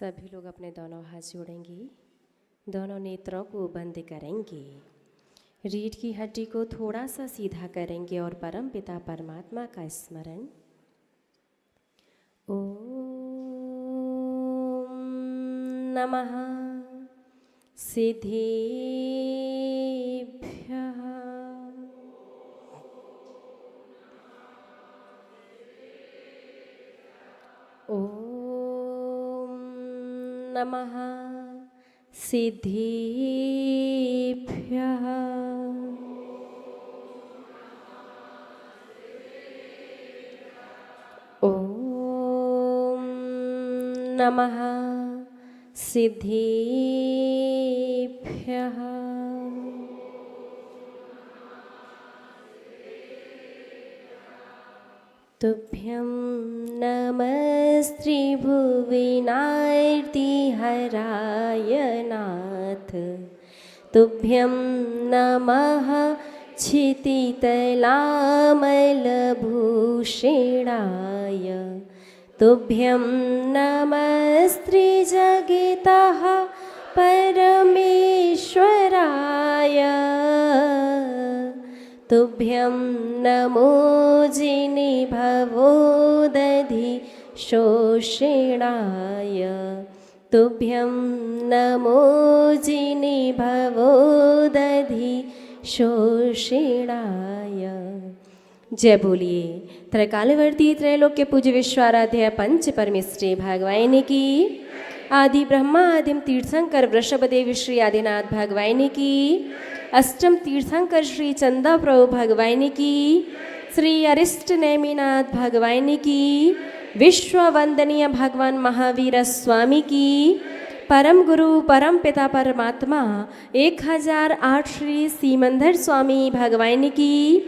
सभी लोग अपने दोनों हाथ जोड़ेंगे, दोनों नेत्रों को बंद करेंगे, रीढ़ की हड्डी को थोड़ा सा सीधा करेंगे और परम पिता परमात्मा का स्मरण। ओम नमः सिद्धेभ्यः। ओम नमः सिद्धेभ्यः। ओम नमः सिद्धेभ्यः। तुभ्यं नमस्त्रिभुवनार्तिहराय नाथ। तुभ्यं नमः क्षितितलामलभूषणाय। तुभ्यं नमस्त्रिजगतः परमेश्वराय। तुभ्यं नमो जिनिभवोदधि शोषणाय। तुभ्यं नमो जिनिभवोदधि शोषणाय। जय बोलिए त्रैकालवर्ती त्रैलोक्य पूज्य विश्वाराध्य पंच परमेष्ठी भगवान की। आदि ब्रह्मा आदिम तीर्थंकर वृषभदेव श्री आदिनाथ भगवान की। अष्टम तीर्थंकर श्री चंदा प्रभु भगवान की। श्री अरिष्ट नेमिनाथ भगवान की। विश्व वंदनीय भगवान महावीर स्वामी की। परम गुरु परम पिता परमात्मा 1008 श्री सीमंदर स्वामी भगवान की।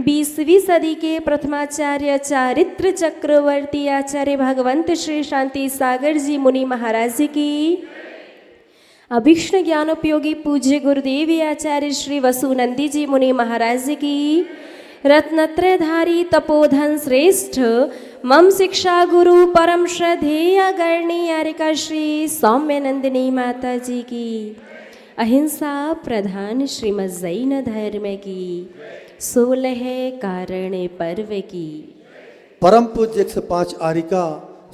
20वीं सदी के प्रथमाचार्य चारित्र चक्रवर्ती आचार्य भगवंत श्री शांति सागर जी मुनि महाराज की। अभीष्ण ज्ञानोपयोगी पूज्य गुरुदेव आचार्य श्री वसुनंदी जी मुनि महाराज की। रत्नत्रयधारी तपोधन श्रेष्ठ मम शिक्षा गुरु परम श्रद्धेय गणनीयारिका श्री सौम्यनंदिनी माता जी की। अहिंसा प्रधान श्रीमद जैन धर्म की। 16 कारण पर्व की। परम पूज्य 105 आरिका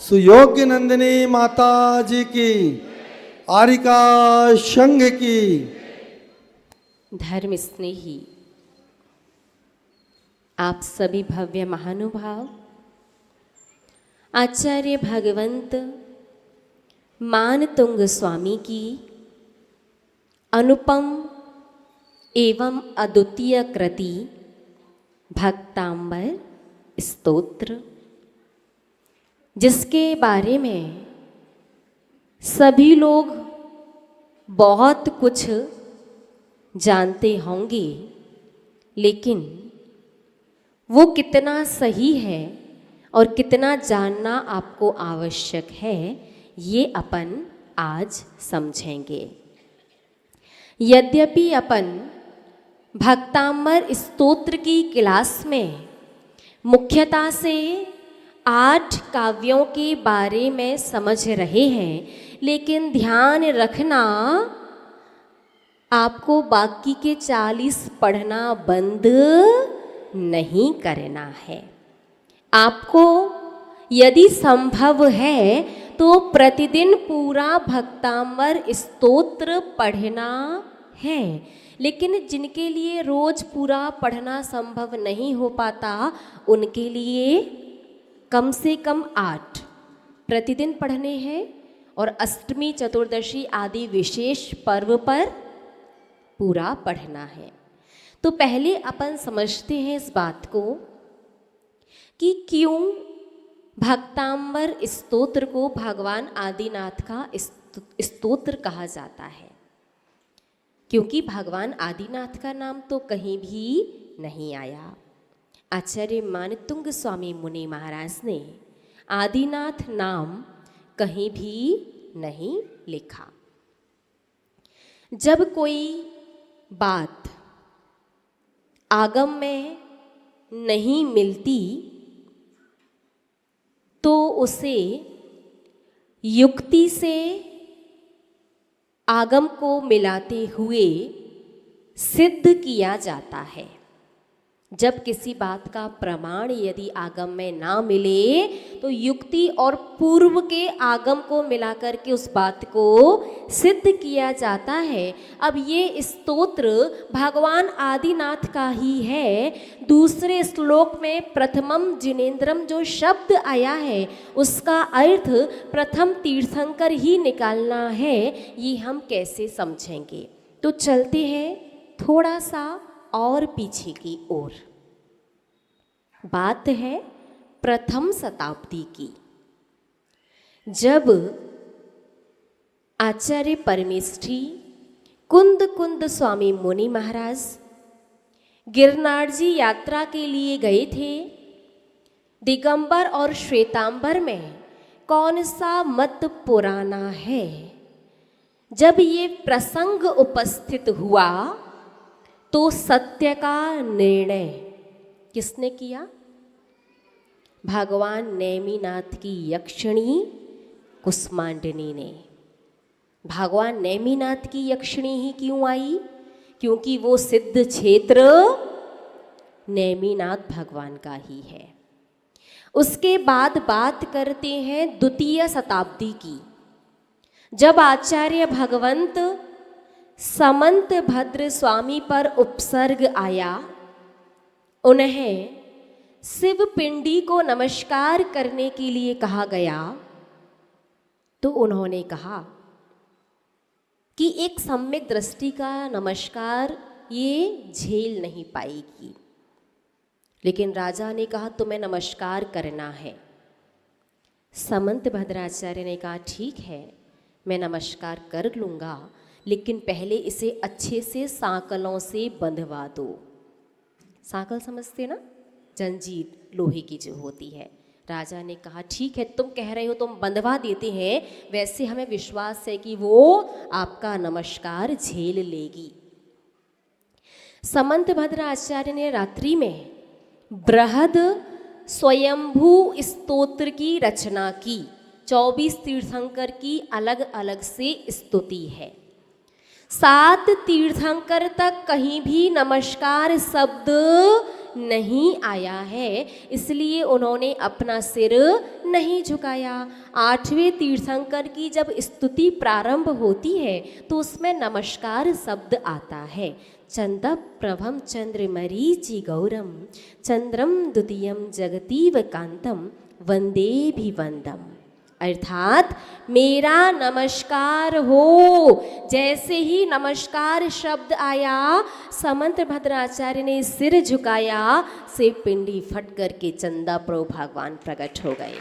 सुयोग्य नंदिनी माता जी की। आरिका संघ की। धर्म स्नेही आप सभी भव्य महानुभाव आचार्य भगवंत मानतुंग स्वामी की अनुपम एवं अद्वितीय कृति भक्तांबर स्तोत्र, जिसके बारे में सभी लोग बहुत कुछ जानते होंगे, लेकिन वो कितना सही है और कितना जानना आपको आवश्यक है, ये अपन आज समझेंगे। यद्यपि अपन भक्तांबर स्तोत्र की क्लास में मुख्यतः से 8 काव्यों के बारे में समझ रहे हैं, लेकिन ध्यान रखना आपको बाकी के 40 पढ़ना बंद नहीं करना है। आपको यदि संभव है तो प्रतिदिन पूरा भक्तांबर स्तोत्र पढ़ना है, लेकिन जिनके लिए रोज पूरा पढ़ना संभव नहीं हो पाता, उनके लिए कम से कम 8 प्रतिदिन पढ़ने हैं और अष्टमी चतुर्दशी आदि विशेष पर्व पर पूरा पढ़ना है। तो पहले अपन समझते हैं इस बात को कि क्यों भक्तांबर स्तोत्र को भगवान आदिनाथ का स्तोत्र कहा जाता है। क्योंकि भगवान आदिनाथ का नाम तो कहीं भी नहीं आया। आचार्य मानतुंग स्वामी मुनि महाराज ने आदिनाथ नाम कहीं भी नहीं लिखा। जब कोई बात आगम में नहीं मिलती तो उसे युक्ति से आगम को मिलाते हुए सिद्ध किया जाता है। जब किसी बात का प्रमाण यदि आगम में ना मिले तो युक्ति और पूर्व के आगम को मिलाकर के उस बात को सिद्ध किया जाता है। अब ये स्तोत्र भगवान आदिनाथ का ही है। दूसरे श्लोक में प्रथमम जिनेन्द्रम जो शब्द आया है उसका अर्थ प्रथम तीर्थंकर ही निकालना है। ये हम कैसे समझेंगे? तो चलते हैं थोड़ा सा और पीछे की ओर। बात है प्रथम शताब्दी की, जब आचार्य परमेष्ठी कुंद स्वामी मुनि महाराज गिरनार जी यात्रा के लिए गए थे। दिगंबर और श्वेतांबर में कौन सा मत पुराना है? जब ये प्रसंग उपस्थित हुआ तो सत्य का निर्णय किसने किया? भगवान नेमिनाथ की यक्षिणी कुष्मांडिनी ने। भगवान नेमिनाथ की यक्षिणी ही क्यों आई? क्योंकि वो सिद्ध क्षेत्र नेमिनाथ भगवान का ही है। उसके बाद बात करते हैं द्वितीय शताब्दी की, जब आचार्य भगवंत समंत भद्र स्वामी पर उपसर्ग आया। उन्हें शिव पिंडी को नमस्कार करने के लिए कहा गया तो उन्होंने कहा कि एक सम्यक दृष्टि का नमस्कार ये झेल नहीं पाएगी। लेकिन राजा ने कहा तुम्हें नमस्कार करना है। समंत भद्राचार्य ने कहा ठीक है मैं नमस्कार कर लूँगा, लेकिन पहले इसे अच्छे से सांकलों से बंधवा दो। सांकल समझते ना, जंजीर लोहे की जो होती है। राजा ने कहा ठीक है तुम कह रहे हो तुम बंधवा देते हैं, वैसे हमें विश्वास है कि वो आपका नमस्कार झेल लेगी। समंत भद्राचार्य ने रात्रि में बृहद स्वयंभू स्तोत्र की रचना की। 24 तीर्थंकर की अलग अलग से स्तुति है। 7 तीर्थंकर तक कहीं भी नमस्कार शब्द नहीं आया है, इसलिए उन्होंने अपना सिर नहीं झुकाया। 8वें तीर्थंकर की जब स्तुति प्रारंभ होती है तो उसमें नमस्कार शब्द आता है। चंद प्रभम चंद्र मरीचि गौरम चंद्रम द्वितीयम जगतीव कांतम वंदे भी वंदम, अर्थात मेरा नमस्कार हो। जैसे ही नमस्कार शब्द आया समंत भद्राचार्य ने सिर झुकाया, से पिंडी फट करके चंदा प्रभु भगवान प्रकट हो गए।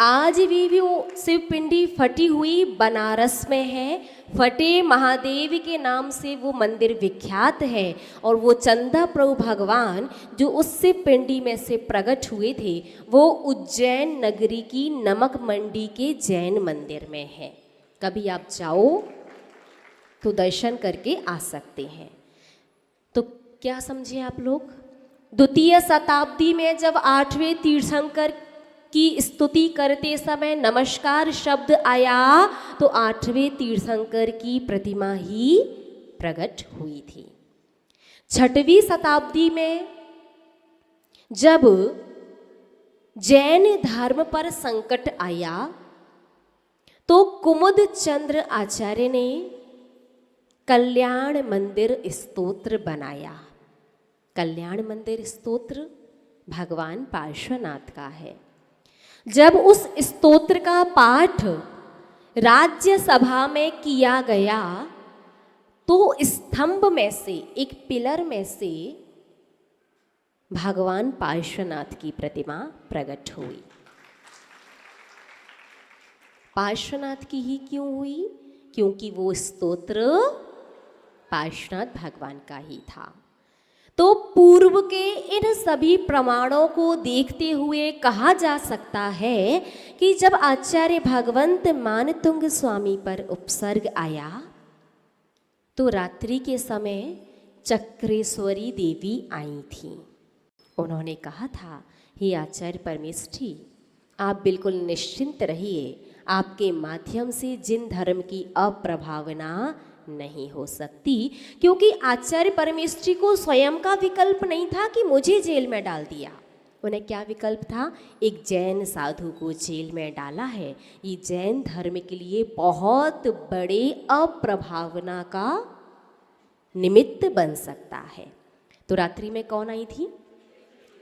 आज भी वो शिव पिंडी फटी हुई बनारस में है। फटे महादेव के नाम से वो मंदिर विख्यात है। और वो चंदा प्रभु भगवान जो उस शिव पिंडी में से प्रकट हुए थे वो उज्जैन नगरी की नमक मंडी के जैन मंदिर में है। कभी आप जाओ तो दर्शन करके आ सकते हैं। तो क्या समझे आप लोग? द्वितीय शताब्दी में जब 8वें तीर्थंकर की स्तुति करते समय नमस्कार शब्द आया तो 8वें तीर्थंकर की प्रतिमा ही प्रकट हुई थी। 6वीं शताब्दी में जब जैन धर्म पर संकट आया तो कुमुद चंद्र आचार्य ने कल्याण मंदिर स्तोत्र बनाया। कल्याण मंदिर स्तोत्र भगवान पार्श्वनाथ का है। जब उस स्तोत्र का पाठ राज्यसभा में किया गया तो स्तंभ में से एक पिलर में से भगवान पार्श्वनाथ की प्रतिमा प्रकट हुई। पार्श्वनाथ की ही क्यों हुई? क्योंकि वो स्तोत्र पार्श्वनाथ भगवान का ही था। तो पूर्व के इन सभी प्रमाणों को देखते हुए कहा जा सकता है कि जब आचार्य भगवंत मानतुंग स्वामी पर उपसर्ग आया तो रात्रि के समय चक्रेश्वरी देवी आई थी। उन्होंने कहा था हे आचार्य परमेष्ठी आप बिल्कुल निश्चिंत रहिए, आपके माध्यम से जिन धर्म की अप्रभावना नहीं हो सकती, क्योंकि आचार्य परमेष्ठी को स्वयं का विकल्प नहीं था कि मुझे जेल में डाल दिया। उन्हें क्या विकल्प था? एक जैन साधु को जेल में डाला है। ये जैन धर्म के लिए बहुत बड़े अप्रभावना का निमित्त बन सकता है। तो रात्रि में कौन आई थी?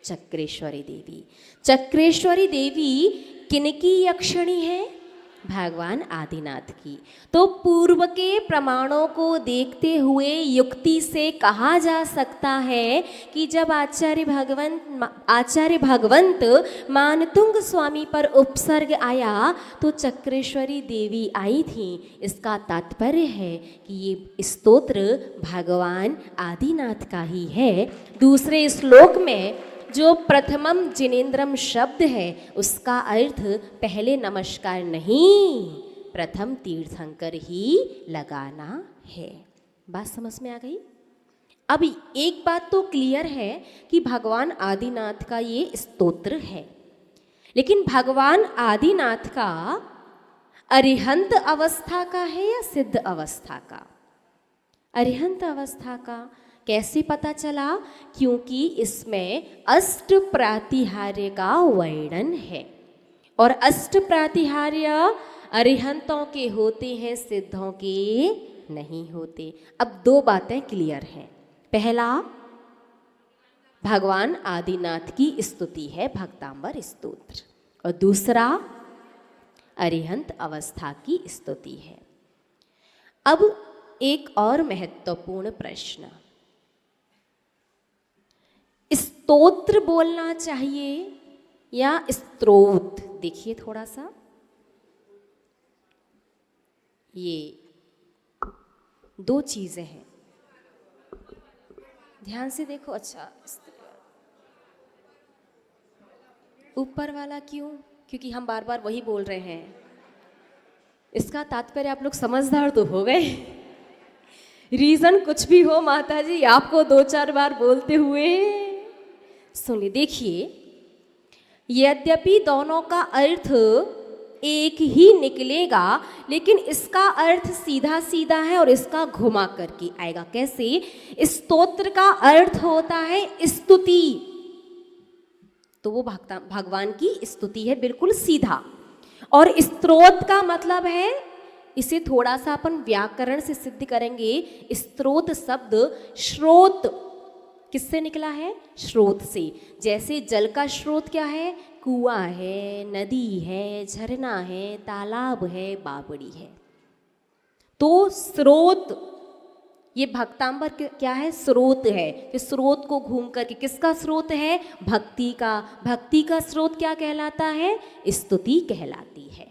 चक्रेश्वरी देवी। चक्रेश्वरी देवी किनकी यक्षिणी है? भगवान आदिनाथ की। तो पूर्व के प्रमाणों को देखते हुए युक्ति से कहा जा सकता है कि जब आचार्य भगवंत मानतुंग स्वामी पर उपसर्ग आया तो चक्रेश्वरी देवी आई थी। इसका तात्पर्य है कि ये स्तोत्र भगवान आदिनाथ का ही है। दूसरे श्लोक में जो प्रथमम जिनेन्द्रम शब्द है उसका अर्थ पहले नमस्कार नहीं, प्रथम तीर्थंकर ही लगाना है। बात समझ में आ गई? अब एक बात तो क्लियर है कि भगवान आदिनाथ का ये स्तोत्र है, लेकिन भगवान आदिनाथ का अरिहंत अवस्था का है या सिद्ध अवस्था का? अरिहंत अवस्था का। कैसे पता चला? क्योंकि इसमें अष्ट प्रातिहार्य का वर्णन है, और अष्ट प्रातिहार्य अरिहंतों के होते हैं, सिद्धों के नहीं होते। अब दो बातें क्लियर हैं। पहला, भगवान आदिनाथ की स्तुति है भक्तांबर स्तोत्र, और दूसरा अरिहंत अवस्था की स्तुति है। अब एक और महत्वपूर्ण प्रश्न, स्तोत्र बोलना चाहिए या स्तोत्र? देखिए थोड़ा सा, ये दो चीजें हैं, ध्यान से देखो। अच्छा, ऊपर वाला क्यों? क्योंकि हम बार बार वही बोल रहे हैं। इसका तात्पर्य आप लोग समझदार तो हो गए। रीजन कुछ भी हो माता जी, आपको 2-4 बार बोलते हुए सुनिए। देखिए, यद्यपि दोनों का अर्थ एक ही निकलेगा, लेकिन इसका अर्थ सीधा सीधा है और इसका घुमा करके आएगा। कैसे? स्तोत्र का अर्थ होता है स्तुति, तो वो भगवान की स्तुति है, बिल्कुल सीधा। और स्त्रोत का मतलब है, इसे थोड़ा सा अपन व्याकरण से सिद्ध करेंगे। स्त्रोत शब्द स्रोत किससे निकला है? स्रोत से। जैसे जल का स्रोत क्या है? कुआं है, नदी है, झरना है, तालाब है, बावड़ी है। तो स्रोत, ये भक्तांबर क्या है? स्रोत है। कि स्रोत को घूम करके, किसका स्रोत है? भक्ति का। भक्ति का स्रोत क्या कहलाता है? स्तुति कहलाती है।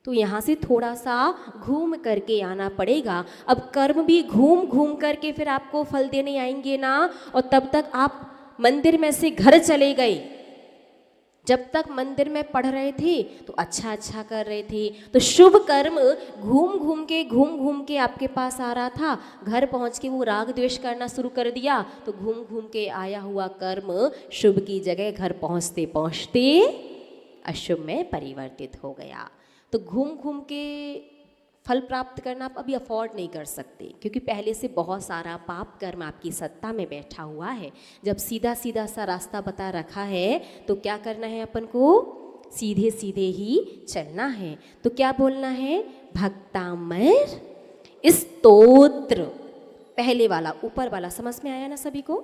तो यहाँ से थोड़ा सा घूम करके आना पड़ेगा। अब कर्म भी घूम घूम करके फिर आपको फल देने आएंगे ना, और तब तक आप मंदिर में से घर चले गए। जब तक मंदिर में पढ़ रहे थे तो अच्छा कर रहे थे, तो शुभ कर्म घूम घूम के आपके पास आ रहा था। घर पहुँच के वो राग द्वेष करना शुरू कर दिया, तो घूम घूम के आया हुआ कर्म शुभ की जगह घर पहुँचते पहुँचते अशुभ में परिवर्तित हो गया। तो घूम घूम के फल प्राप्त करना आप अभी अफोर्ड नहीं कर सकते, क्योंकि पहले से बहुत सारा पाप कर्म आपकी सत्ता में बैठा हुआ है। जब सीधा सीधा सा रास्ता बता रखा है तो क्या करना है अपन को? सीधे सीधे ही चलना है। तो क्या बोलना है? भक्तामर स्तोत्र। पहले वाला, ऊपर वाला समझ में आया ना सभी को?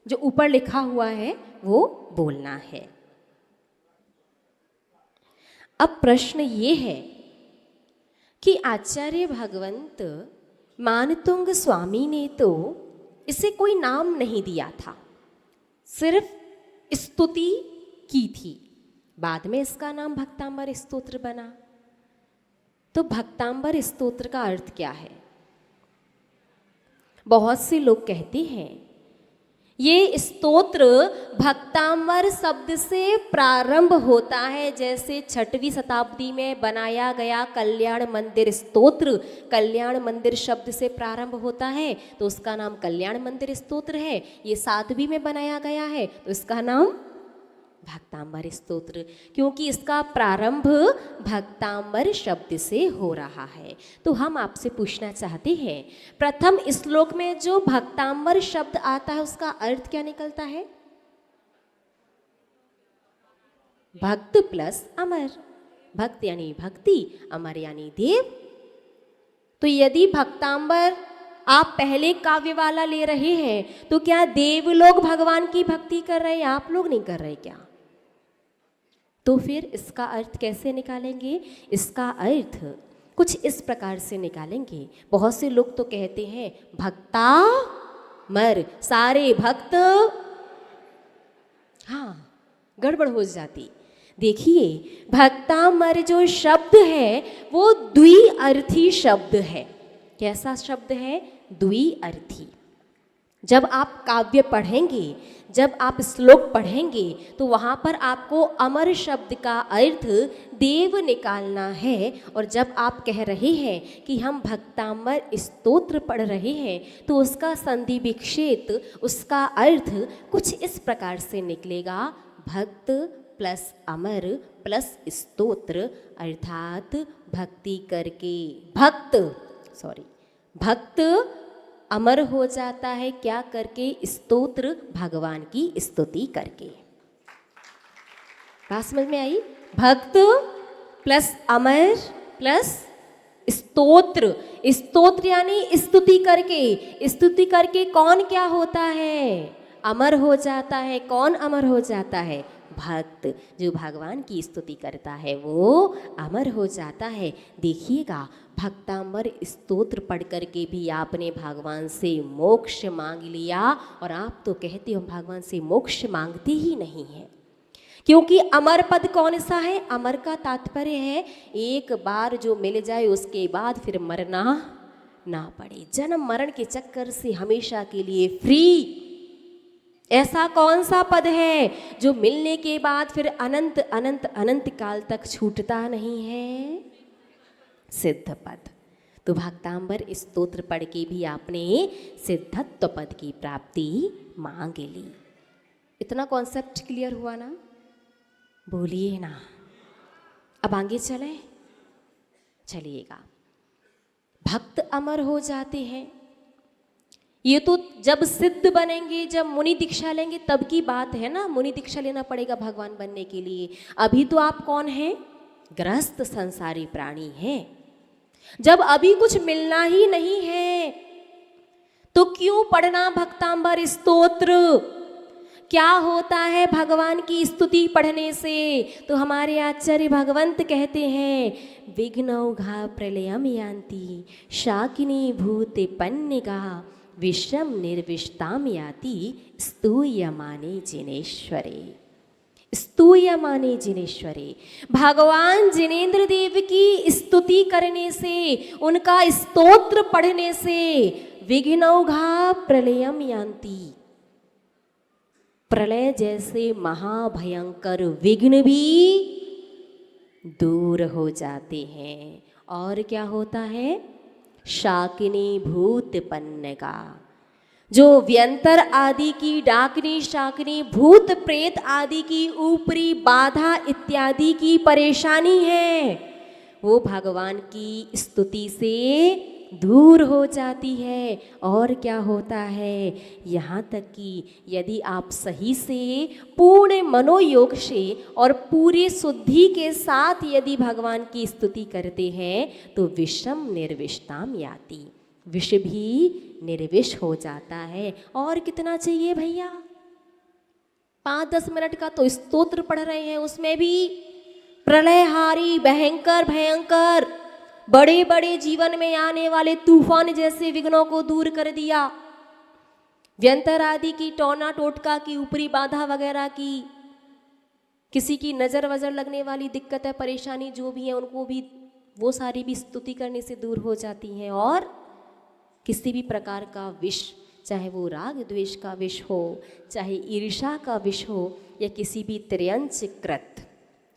जो ऊपर लिखा हुआ है वो बोलना है। अब प्रश्न ये है कि आचार्य भगवंत मानतुंग स्वामी ने तो इसे कोई नाम नहीं दिया था, सिर्फ स्तुति की थी। बाद में इसका नाम भक्तांबर स्तोत्र बना। तो भक्तांबर स्तोत्र का अर्थ क्या है? बहुत से लोग कहते हैं ये स्तोत्र भक्तांबर शब्द से प्रारंभ होता है। जैसे 6वीं शताब्दी में बनाया गया कल्याण मंदिर स्तोत्र, कल्याण मंदिर शब्द से प्रारंभ होता है तो उसका नाम कल्याण मंदिर स्तोत्र है। ये 7वीं में बनाया गया है तो इसका नाम भक्तांबर स्तोत्र, क्योंकि इसका प्रारंभ भक्तांबर शब्द से हो रहा है। तो हम आपसे पूछना चाहते हैं, प्रथम श्लोक में जो भक्तांबर शब्द आता है उसका अर्थ क्या निकलता है? भक्त प्लस अमर। भक्त यानी भक्ति, अमर यानी देव। तो यदि भक्तांबर आप पहले काव्य वाला ले रहे हैं तो क्या देव लोग भगवान की भक्ति कर रहे हैं, आप लोग नहीं कर रहे क्या? तो फिर इसका अर्थ कैसे निकालेंगे? इसका अर्थ कुछ इस प्रकार से निकालेंगे। बहुत से लोग तो कहते हैं भक्ता मर, सारे भक्त, हाँ गड़बड़ हो जाती। देखिए भक्तामर जो शब्द है वो द्विअर्थी शब्द है। कैसा शब्द है? द्विअर्थी। जब आप काव्य पढ़ेंगे, जब आप श्लोक पढ़ेंगे तो वहाँ पर आपको अमर शब्द का अर्थ देव निकालना है। और जब आप कह रहे हैं कि हम भक्तामर स्तोत्र पढ़ रहे हैं तो उसका संधि विक्षेप, उसका अर्थ कुछ इस प्रकार से निकलेगा, भक्त प्लस अमर प्लस स्तोत्र, अर्थात भक्ति करके भक्त अमर हो जाता है। क्या करके? स्तोत्र, भगवान की स्तुति करके। बात समझ में आई? भक्त प्लस अमर प्लस स्तोत्र। स्तोत्र यानी स्तुति करके। स्तुति करके कौन क्या होता है? अमर हो जाता है। कौन अमर हो जाता है? भक्त। जो भगवान की स्तुति करता है वो अमर हो जाता है। देखिएगा भक्तांबर स्तोत्र पढ़ करके भी आपने भगवान से मोक्ष मांग लिया, और आप तो कहते हो भगवान से मोक्ष मांगते ही नहीं है। क्योंकि अमर पद कौन सा है? अमर का तात्पर्य है एक बार जो मिल जाए उसके बाद फिर मरना ना पड़े, जन्म मरण के चक्कर से हमेशा के लिए फ्री। ऐसा कौन सा पद है जो मिलने के बाद फिर अनंत अनंत अनंत काल तक छूटता नहीं है? सिद्ध पद। तो भक्तांबर स्तोत्र पढ़ के भी आपने सिद्धत्व पद की प्राप्ति मांग ली। इतना कॉन्सेप्ट क्लियर हुआ ना? बोलिए ना। अब आगे चलें। चलिएगा, भक्त अमर हो जाते हैं। ये तो जब सिद्ध बनेंगे, जब मुनि दीक्षा लेंगे तब की बात है ना। मुनि दीक्षा लेना पड़ेगा भगवान बनने के लिए। अभी तो आप कौन हैं? गृहस्थ संसारी प्राणी हैं। जब अभी कुछ मिलना ही नहीं है तो क्यों पढ़ना भक्तांबर स्तोत्र? क्या होता है भगवान की स्तुति पढ़ने से? तो हमारे आचार्य भगवंत कहते हैं, विघ्नौघा प्रलयम यान्ति शाकिनी भूते पन्निका विषम निर्विष्टाम याति स्तूयमाने जिनेश्वरे। स्तूयमाने जिनेश्वरे। भगवान जिनेन्द्र देव की स्तुति करने से, उनका स्तोत्र पढ़ने से विघ्नौघा प्रलयम यान्ति, प्रलय जैसे महाभयंकर विघ्न भी दूर हो जाते हैं। और क्या होता है? शाकिनी भूत पन्नगा, जो व्यंतर आदि की, डाकिनी शाकिनी भूत प्रेत आदि की ऊपरी बाधा इत्यादि की परेशानी है, वो भगवान की स्तुति से दूर हो जाती है। और क्या होता है? यहाँ तक कि यदि आप सही से पूर्ण मनोयोग से और पूरी शुद्धि के साथ यदि भगवान की स्तुति करते हैं तो विषम निर्विष्टाम याति, विष भी निर्विष हो जाता है। और कितना चाहिए भैया? 5-10 मिनट का तो स्तोत्र पढ़ रहे हैं, उसमें भी प्रलयहारी भयंकर भयंकर बड़े बड़े जीवन में आने वाले तूफान जैसे विघ्नों को दूर कर दिया। व्यंतर आदि की, टोना टोटका की, ऊपरी बाधा वगैरह की, किसी की नज़र वजर लगने वाली दिक्कत है, परेशानी जो भी है, उनको भी वो सारी भी स्तुति करने से दूर हो जाती हैं। और किसी भी प्रकार का विष, चाहे वो राग द्वेष का विष हो, चाहे ईर्षा का विष हो, या किसी भी त्र्यंच कृत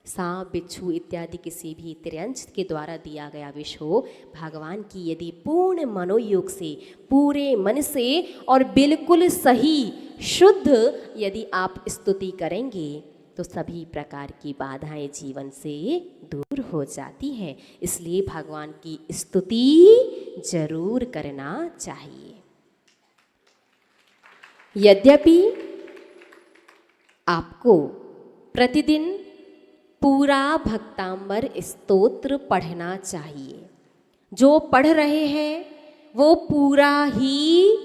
सांप बिच्छू इत्यादि किसी भी त्र्यंच के द्वारा दिया गया विष हो, भगवान की यदि पूर्ण मनोयोग से, पूरे मन से और बिल्कुल सही शुद्ध यदि आप स्तुति करेंगे तो सभी प्रकार की बाधाएं जीवन से दूर हो जाती हैं। इसलिए भगवान की स्तुति जरूर करना चाहिए। यद्यपि आपको प्रतिदिन पूरा भक्तांबर स्तोत्र पढ़ना चाहिए। जो पढ़ रहे हैं वो पूरा ही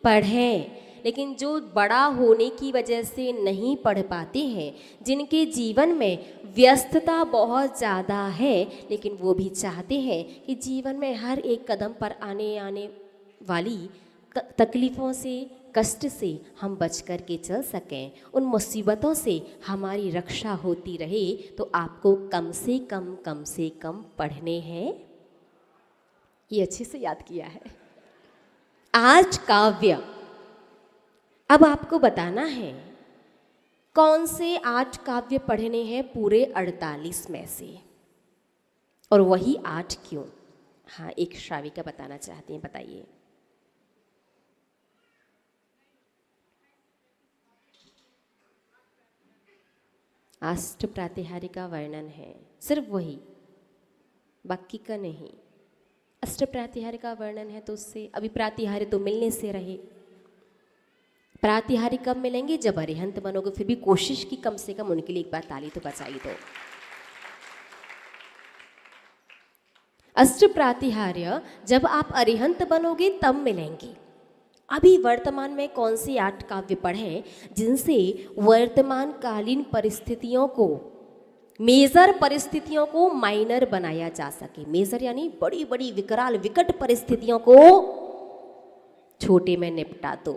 पढ़ें, लेकिन जो बड़ा होने की वजह से नहीं पढ़ पाते हैं, जिनके जीवन में व्यस्तता बहुत ज़्यादा है, लेकिन वो भी चाहते हैं कि जीवन में हर एक कदम पर आने वाली तकलीफ़ों से, कष्ट से हम बच कर के चल सकें, उन मुसीबतों से हमारी रक्षा होती रहे, तो आपको कम से कम पढ़ने हैं। ये अच्छे से याद किया है। आज काव्य, अब आपको बताना है कौन से 8 काव्य पढ़ने हैं पूरे 48 में से, और वही 8 क्यों। हाँ, एक श्राविका बताना चाहती हैं, बताइए। अष्ट प्रातिहार्य का वर्णन है, सिर्फ वही, बाकी का नहीं। अष्ट प्रातिहार्य का वर्णन है तो उससे अभी प्रातिहार्य तो मिलने से रहे। प्रातिहार्य कब मिलेंगे? जब अरिहंत बनोगे। फिर भी कोशिश की कम से कम उनके लिए एक बार ताली तो बजाई दो। अष्ट प्रातिहार्य जब आप अरिहंत बनोगे तब मिलेंगे। अभी वर्तमान में कौन सी 8 काव्य पढ़ें जिनसे वर्तमान कालीन परिस्थितियों को, मेजर परिस्थितियों को माइनर बनाया जा सके। मेजर यानी बड़ी बड़ी विकराल विकट परिस्थितियों को छोटे में निपटा दो।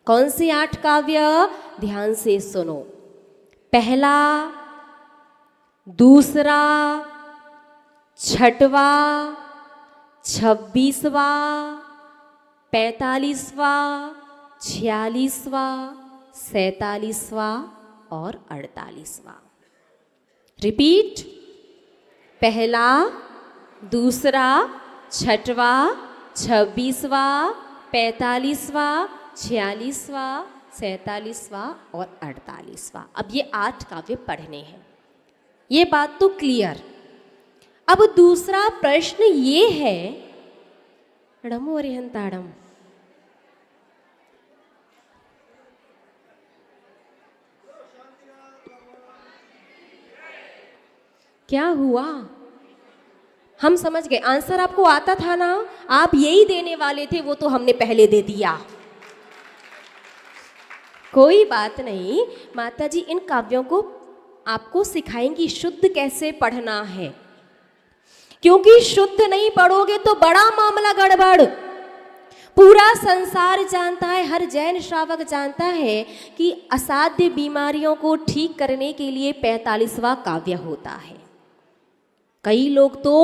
कौन से 8 काव्य? ध्यान से सुनो। पहला, दूसरा, छठवा, 26वां, 45वां, 46वां, 47वां और 48वां। रिपीट। पहला, दूसरा, छठवा, 26वां, 45वां, 46वां, 47वां और 48वां। अब ये 8 काव्य पढ़ने हैं, ये बात तो क्लियर। अब दूसरा प्रश्न ये है, रमो अरिहंताड़म, क्या हुआ? हम समझ गए, आंसर आपको आता था ना, आप यही देने वाले थे, वो तो हमने पहले दे दिया। कोई बात नहीं, माता जी इन काव्यों को आपको सिखाएंगी शुद्ध कैसे पढ़ना है, क्योंकि शुद्ध नहीं पढ़ोगे तो बड़ा मामला गड़बड़। पूरा संसार जानता है, हर जैन श्रावक जानता है कि असाध्य बीमारियों को ठीक करने के लिए 45वां काव्य होता है। कई लोग तो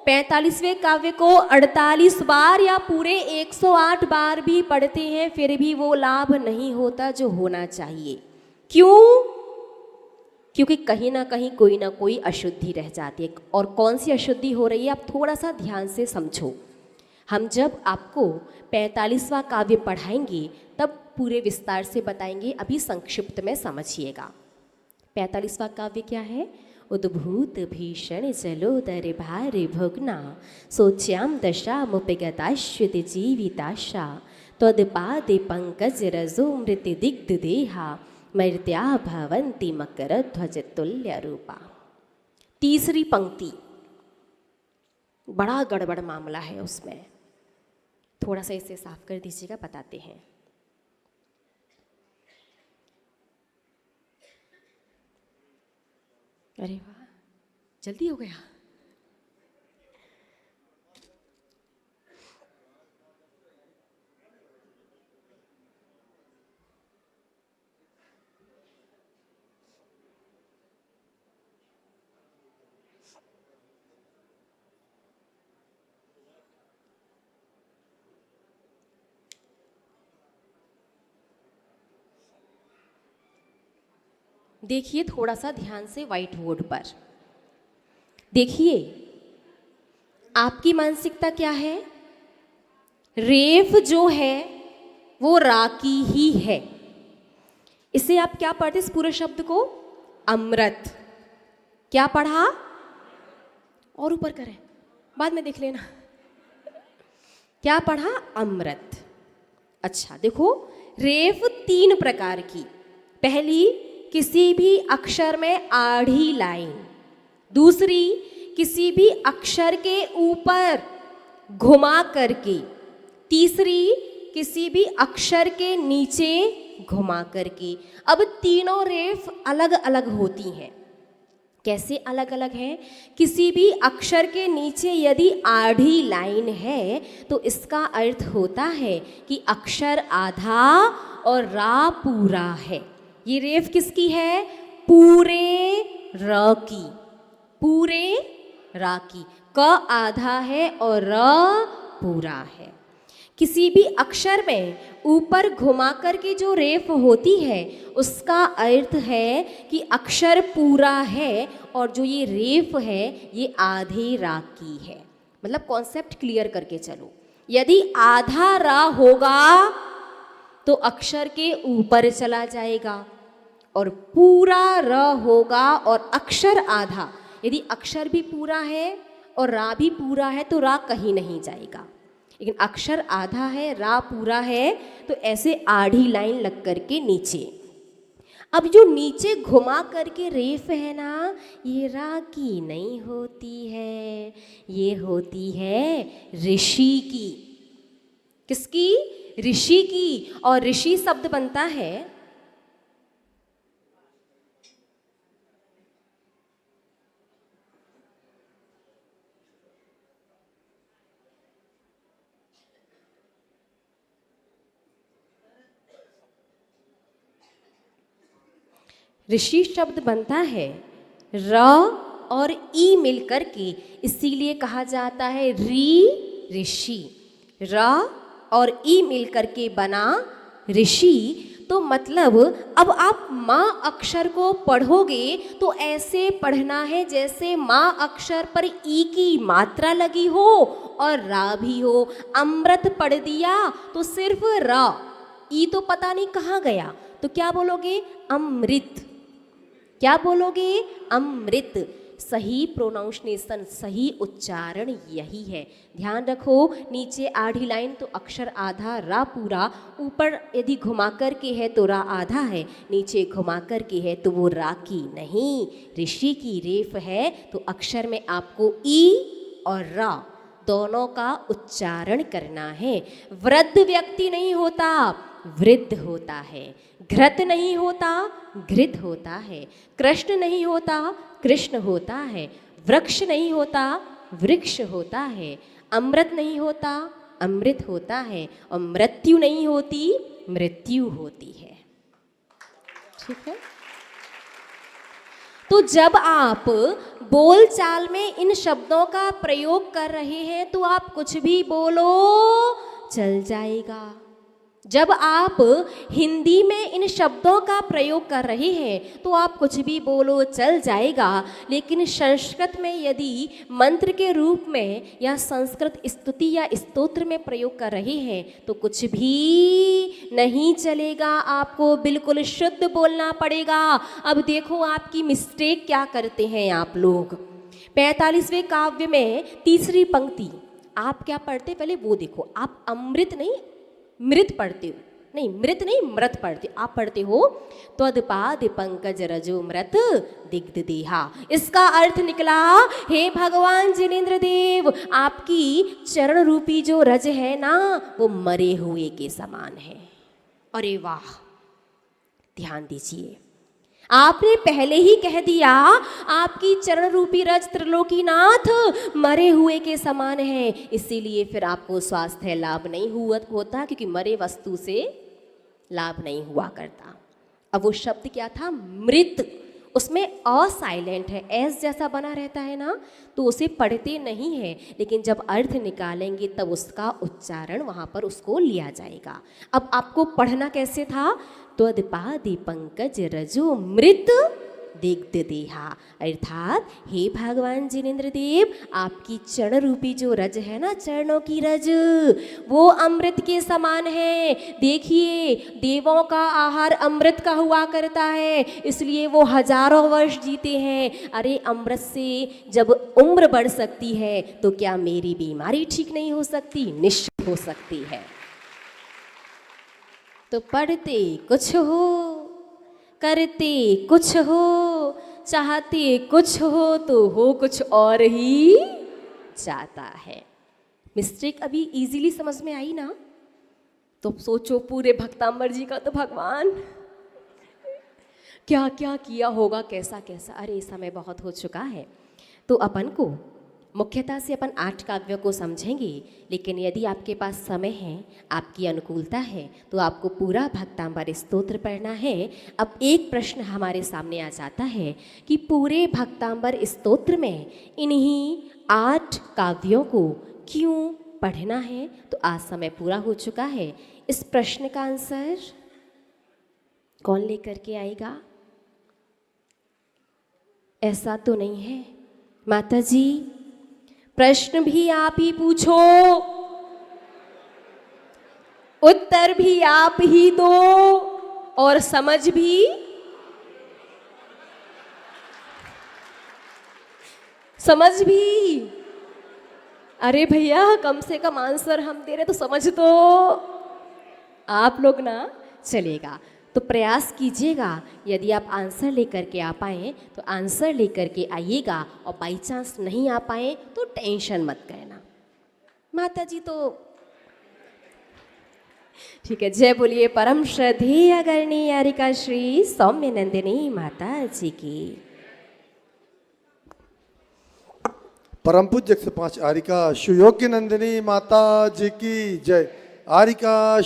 45वें काव्य को 48 बार या पूरे 108 बार भी पढ़ते हैं, फिर भी वो लाभ नहीं होता जो होना चाहिए। क्यों? क्योंकि कहीं ना कोई अशुद्धि रह जाती है। और कौन सी अशुद्धि हो रही है, आप थोड़ा सा ध्यान से समझो। हम जब आपको 45वां काव्य पढ़ाएंगे तब पूरे विस्तार से बताएंगे, अभी संक्षिप्त में समझिएगा। 45वां काव्य क्या है? उद्भूत भीषण जलोदर भारे भुग्ना सोच्याम दशा मुपगताश्युति जीविताशा त्वदपादे पंकज रजो मृति दिग्ध देहा मर्त्या भवन्ति मकर ध्वज तुल्य रूपा। तीसरी पंक्ति बड़ा गड़बड़ मामला है, उसमें थोड़ा सा इसे साफ कर दीजिएगा, बताते हैं। अरे वाह, जल्दी हो गया। देखिए थोड़ा सा ध्यान से व्हाइट बोर्ड पर देखिए, आपकी मानसिकता क्या है? रेफ जो है वो राकी ही है। इसे आप क्या पढ़ते इस पूरे शब्द को? अमृत। क्या पढ़ा? और ऊपर करें, बाद में देख लेना। क्या पढ़ा? अमृत। अच्छा देखो, रेफ 3 प्रकार की। पहली, किसी भी अक्षर में आड़ी लाइन। दूसरी, किसी भी अक्षर के ऊपर घुमा करके। तीसरी, किसी भी अक्षर के नीचे घुमा करके। अब तीनों रेफ अलग अलग होती हैं। कैसे अलग अलग हैं? किसी भी अक्षर के नीचे यदि आड़ी लाइन है तो इसका अर्थ होता है कि अक्षर आधा और रा पूरा है। ये रेफ किसकी है? पूरे र की, पूरे रा की। क आधा है और र पूरा है। किसी भी अक्षर में ऊपर घुमा कर के जो रेफ होती है उसका अर्थ है कि अक्षर पूरा है और जो ये रेफ है ये आधे रा की है। मतलब कॉन्सेप्ट क्लियर करके चलो। यदि आधा रा होगा तो अक्षर के ऊपर चला जाएगा, और पूरा र होगा और अक्षर आधा। यदि अक्षर भी पूरा है और रा भी पूरा है तो रा कहीं नहीं जाएगा, लेकिन अक्षर आधा है, रा पूरा है, तो ऐसे आड़ी लाइन लग करके नीचे। अब जो नीचे घुमा करके रेफ है ना, ये रा की नहीं होती है, ये होती है ऋषि की। किसकी? ऋषि की। और ऋषि शब्द बनता है ऋषि शब्द बनता है र और ई मिलकर के, इसीलिए कहा जाता है री ऋषि। र और ई मिलकर के बना ऋषि। तो मतलब अब आप माँ अक्षर को पढ़ोगे तो ऐसे पढ़ना है जैसे माँ अक्षर पर ई की मात्रा लगी हो और रा भी हो। अमृत पढ़ दिया तो सिर्फ रा, ई तो पता नहीं कहाँ गया, तो क्या बोलोगे? अमृत। क्या बोलोगे? अमृत। सही प्रोनाउंसिएशन, सही उच्चारण यही है। ध्यान रखो, नीचे आधी लाइन तो अक्षर आधा, रा पूरा। ऊपर यदि घुमा कर के है तो रा आधा है, नीचे घुमा कर के है तो वो रा की नहीं, ऋषि की रेफ है। तो अक्षर में आपको ई और रा दोनों का उच्चारण करना है। वृद्ध व्यक्ति नहीं होता, वृद्ध होता है। घृत नहीं होता, घृत होता है। कृष्ण नहीं होता, कृष्ण होता है। वृक्ष नहीं होता, वृक्ष होता है। अमृत नहीं होता, अमृत होता है। और मृत्यु नहीं होती, मृत्यु होती है। ठीक है। तो जब आप बोलचाल में इन शब्दों का प्रयोग कर रहे हैं तो आप कुछ भी बोलो, चल जाएगा। जब आप हिंदी में इन शब्दों का प्रयोग कर रहे हैं तो आप कुछ भी बोलो, चल जाएगा। लेकिन संस्कृत में यदि मंत्र के रूप में या संस्कृत स्तुति या स्तोत्र में प्रयोग कर रहे हैं तो कुछ भी नहीं चलेगा, आपको बिल्कुल शुद्ध बोलना पड़ेगा। अब देखो आपकी मिस्टेक क्या करते हैं आप लोग। 45वें काव्य में तीसरी पंक्ति आप क्या पढ़ते, पहले वो देखो। आप अमृत नहीं मृत पढ़ते हो, नहीं मृत नहीं मृत पढ़ते। आप पढ़ते हो त्वदपाद पंकज रजो मृत दिग्ध देहा। इसका अर्थ निकला, हे भगवान जिनेन्द्र देव, आपकी चरण रूपी जो रज है ना वो मरे हुए के समान है। अरे वाह, ध्यान दीजिए, आपने पहले ही कह दिया आपकी चरण रूपी रज त्रिलोकीनाथ मरे हुए के समान है, इसीलिए फिर आपको स्वास्थ्य लाभ नहीं होता, क्योंकि मरे वस्तु से लाभ नहीं हुआ करता। अब वो शब्द क्या था? मृत। उसमें अ साइलेंट है, एस जैसा बना रहता है ना, तो उसे पढ़ते नहीं है, लेकिन जब अर्थ निकालेंगे तब उसका उच्चारण वहाँ पर उसको लिया जाएगा। अब आपको पढ़ना कैसे था? त्वदपादि पंकज रजो मृत दिग्ध देहा, अर्थात हे भगवान जिनेंद्र देव, आपकी चरण रूपी जो रज है ना, चरणों की रज, वो अमृत के समान है। देखिए देवों का आहार अमृत का हुआ करता है, इसलिए वो हजारों वर्ष जीते हैं। अरे अमृत से जब उम्र बढ़ सकती है तो क्या मेरी बीमारी ठीक नहीं हो सकती? निश्चित हो सकती है। तो पढ़ते कुछ हो, करते कुछ हो, चाहते कुछ हो, तो हो कुछ और ही जाता है। मिस्टेक अभी इजीली समझ में आई ना? तो सोचो पूरे भक्तांबर जी का तो भगवान क्या क्या किया होगा, कैसा कैसा। अरे समय बहुत हो चुका है, तो अपन को मुख्यतः से अपन 8 काव्यों को समझेंगे, लेकिन यदि आपके पास समय है, आपकी अनुकूलता है, तो आपको पूरा भक्तांबर स्तोत्र पढ़ना है। अब एक प्रश्न हमारे सामने आ जाता है कि पूरे भक्तांबर स्तोत्र में इन्हीं 8 काव्यों को क्यों पढ़ना है? तो आज समय पूरा हो चुका है। इस प्रश्न का आंसर कौन लेकर के आएगा? ऐसा तो नहीं है माता जी, प्रश्न भी आप ही पूछो, उत्तर भी आप ही दो, और समझ भी अरे भैया कम से कम आंसर हम दे रहे तो समझ तो आप लोग ना। चलेगा तो प्रयास कीजिएगा, यदि आप आंसर लेकर के आ पाएँ तो आंसर लेकर के आइएगा, और बाई चांस नहीं आ पाए तो टेंशन मत करना। माता जी तो ठीक है। जय बोलिए परम श्रद्धेय गणनीय यारिका श्री सौम्य नंदिनी माता जी की। परम पूज्य 105 आरिका सुयोग्य नंदिनी माता जी की जय। आरिका